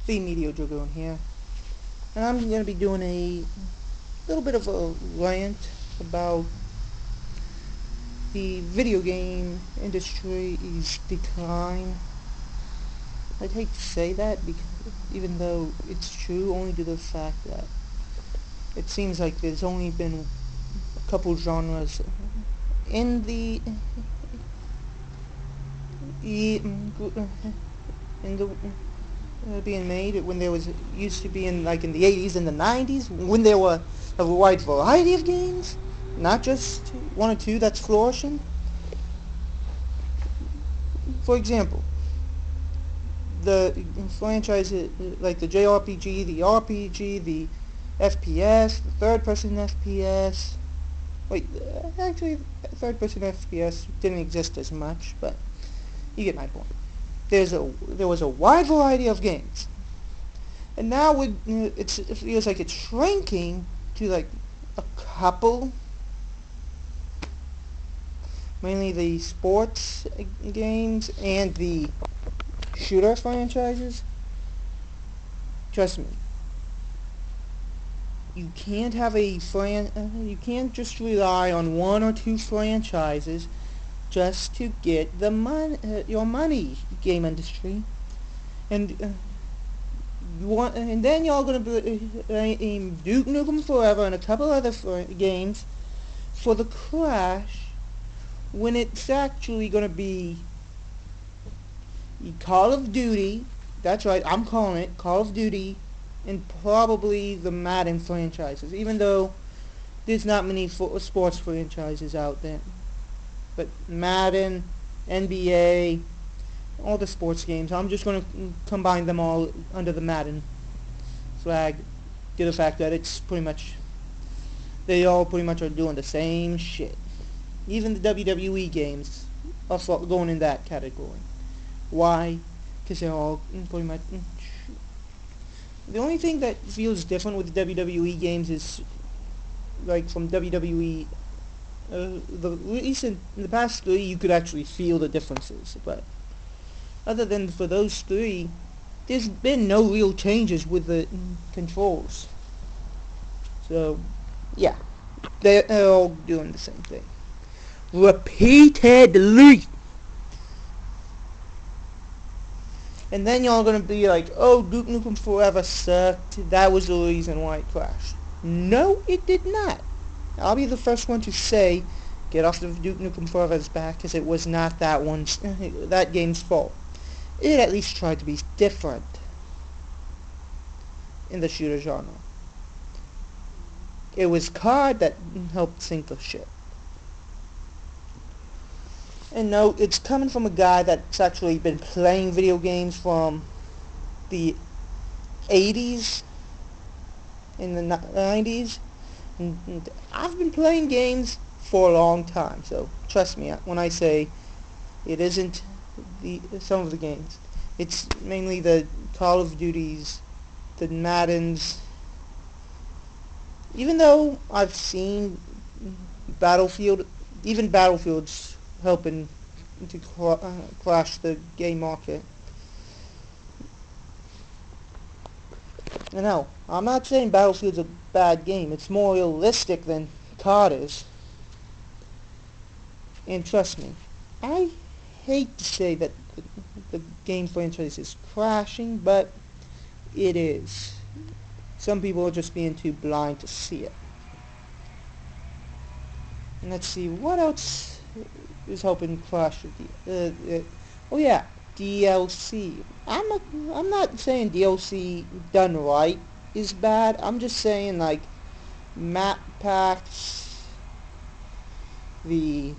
TheMeteoDragoon here, and I'm going to be doing a little bit of a rant about the video game industry's decline. I'd hate to say that, because even though it's true, only due to the fact that it seems like there's only been a couple genres in the in the being made when there was used to be in like in the 80s and the 90s when there were a wide variety of games, not just one or two that's flourishing. For example, the franchises like the JRPG, the RPG, the FPS, the third-person FPS. Wait, actually, third-person FPS didn't exist as much, but you get my point. There was a wide variety of games, and now it feels like it's shrinking to like a couple, mainly the sports games and the shooter franchises. Trust me, you can't have you can't just rely on one or two franchises just to get the your money, game industry, and and then y'all gonna be Duke Nukem Forever and a couple other games for the crash when it's actually gonna be Call of Duty. That's right, I'm calling it Call of Duty, and probably the Madden franchises, even though there's not many sports franchises out there. But Madden, NBA, all the sports games, I'm just going to combine them all under the Madden flag, due to the fact that it's pretty much, they all pretty much are doing the same shit. Even the WWE games are going in that category. Why? Because they're all pretty much... The only thing that feels different with the WWE games is, like, from WWE, at least in the past three, you could actually feel the differences. But other than for those three, there's been no real changes with the controls. So, yeah, they're all doing the same thing repeatedly. And then y'all gonna be like, oh, Duke Nukem Forever sucked. That was the reason why it crashed. No, it did not. I'll be the first one to say, get off the Duke Nukem Forever's back, because it was not that game's fault. It at least tried to be different in the shooter genre. It was COD that helped sink the ship. And no, it's coming from a guy that's actually been playing video games from the 80s and the 90s. And I've been playing games for a long time, so trust me when I say it isn't some of the games. It's mainly the Call of Duties, the Maddens. Even though I've seen Battlefield, even Battlefield's helping to crash the game market. No, I'm not saying Battlefield's a bad game. It's more realistic than COD is. And trust me, I hate to say that the game franchise is crashing, but it is. Some people are just being too blind to see it. And let's see, what else is helping crash oh yeah, DLC. I'm not saying DLC done right is bad. I'm just saying, like, map packs, the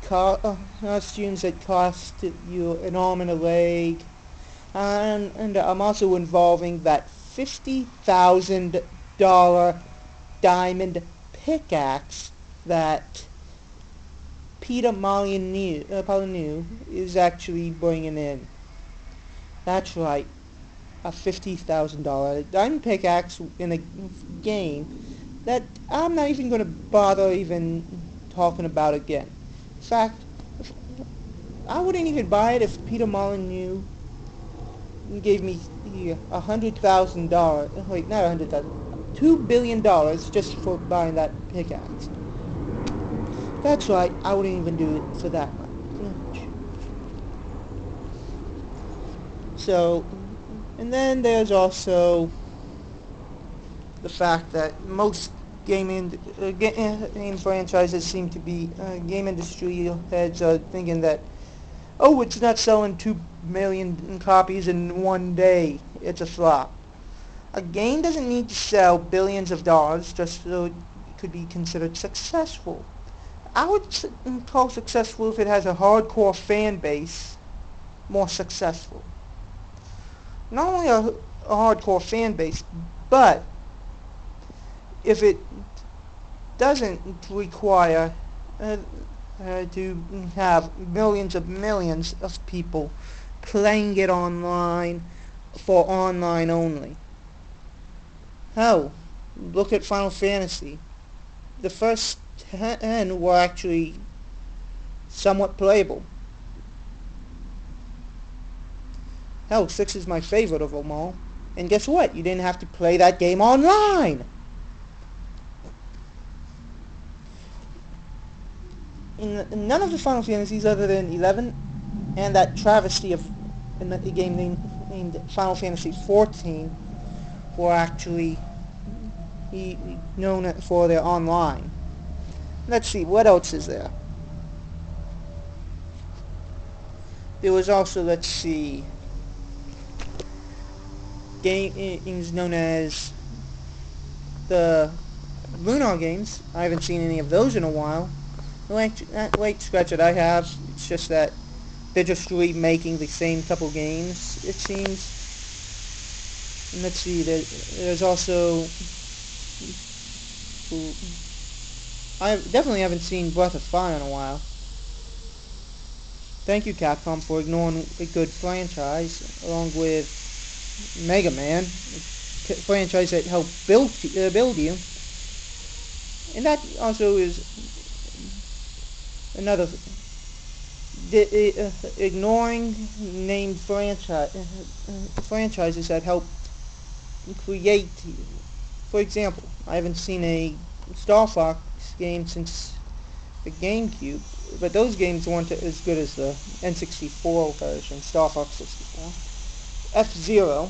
costumes that cost you an arm and a leg, and I'm also involving that $50,000 diamond pickaxe that Peter Molyneux is actually bringing in. That's right, a $50,000 diamond pickaxe in a game that I'm not even going to bother even talking about again. In fact, I wouldn't even buy it if Peter Molyneux gave me $100,000. Wait, not 100,000. $2 billion just for buying that pickaxe. That's right. I wouldn't even do it for that much. So, and then there's also the fact that most game franchises seem to be game industry heads are thinking that, oh, it's not selling 2 million copies in one day, it's a flop. A game doesn't need to sell billions of dollars just so it could be considered successful. I would call successful if it has a hardcore fan base more successful. Not only a hardcore fan base, but if it doesn't require to have millions of people playing it online for online only. Hell, look at Final Fantasy. The first 10 were actually somewhat playable. Hell, 6 is my favorite of them all. And guess what? You didn't have to play that game online! In none of the Final Fantasies other than 11 and that travesty of a game named Final Fantasy 14 were actually known for their online. Let's see, what else is there? There was also, let's see, games known as the Lunar games. I haven't seen any of those in a while. Late scratch that I have, it's just that they're just remaking the same couple games, it seems. And let's see, there's also... I definitely haven't seen Breath of Fire in a while. Thank you, Capcom, for ignoring a good franchise, along with Mega Man, a franchise that helped build you. And that also is another ignoring named franchises that help create. For example, I haven't seen a Star Fox game since the GameCube, but those games weren't as good as the N64 version, Star Fox 64. F-Zero,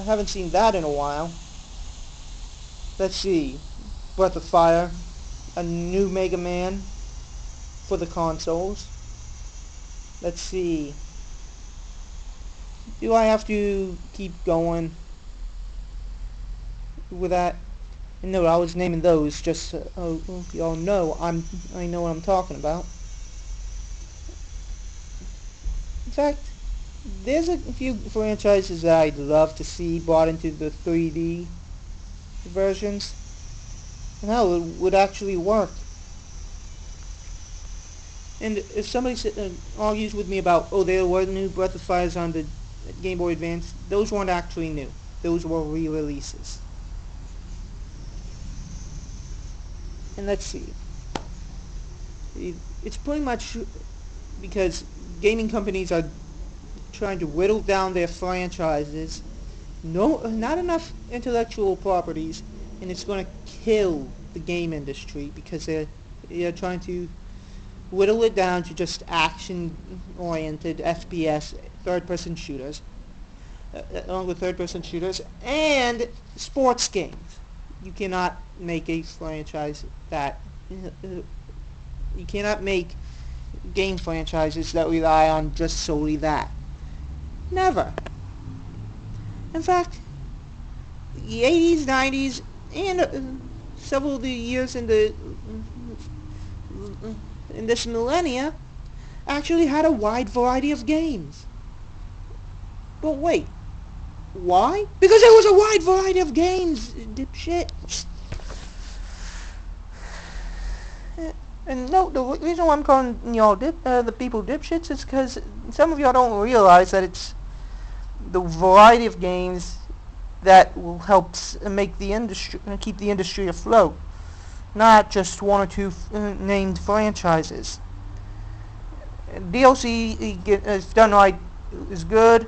haven't seen that in a while. Let's see, Breath of Fire, a new Mega Man for the consoles. Let's see, do I have to keep going with that? No, I was naming those just so y'all know I know what I'm talking about. In fact, there's a few franchises that I'd love to see brought into the 3D versions, and how it would actually work. And if somebody argues with me about, oh, there were new Breath of Fires on the Game Boy Advance, those weren't actually new. Those were re-releases. And let's see. It's pretty much because gaming companies are trying to whittle down their franchises. No, not enough intellectual properties, and it's going to kill the game industry because they're trying to whittle it down to just action-oriented FPS third-person shooters, along with third-person shooters and sports games. You cannot make a franchise that you cannot make game franchises that rely on just solely that. Never. In fact, the 80s, 90s, and several of the years in this millennia actually had a wide variety of games. But wait, why? Because there was a wide variety of games, dipshit. And no, the reason why I'm calling y'all the people dipshits is because some of y'all don't realize that it's the variety of games that will help make the industry, keep the industry afloat, not just one or two named franchises. DLC, if done right, is good.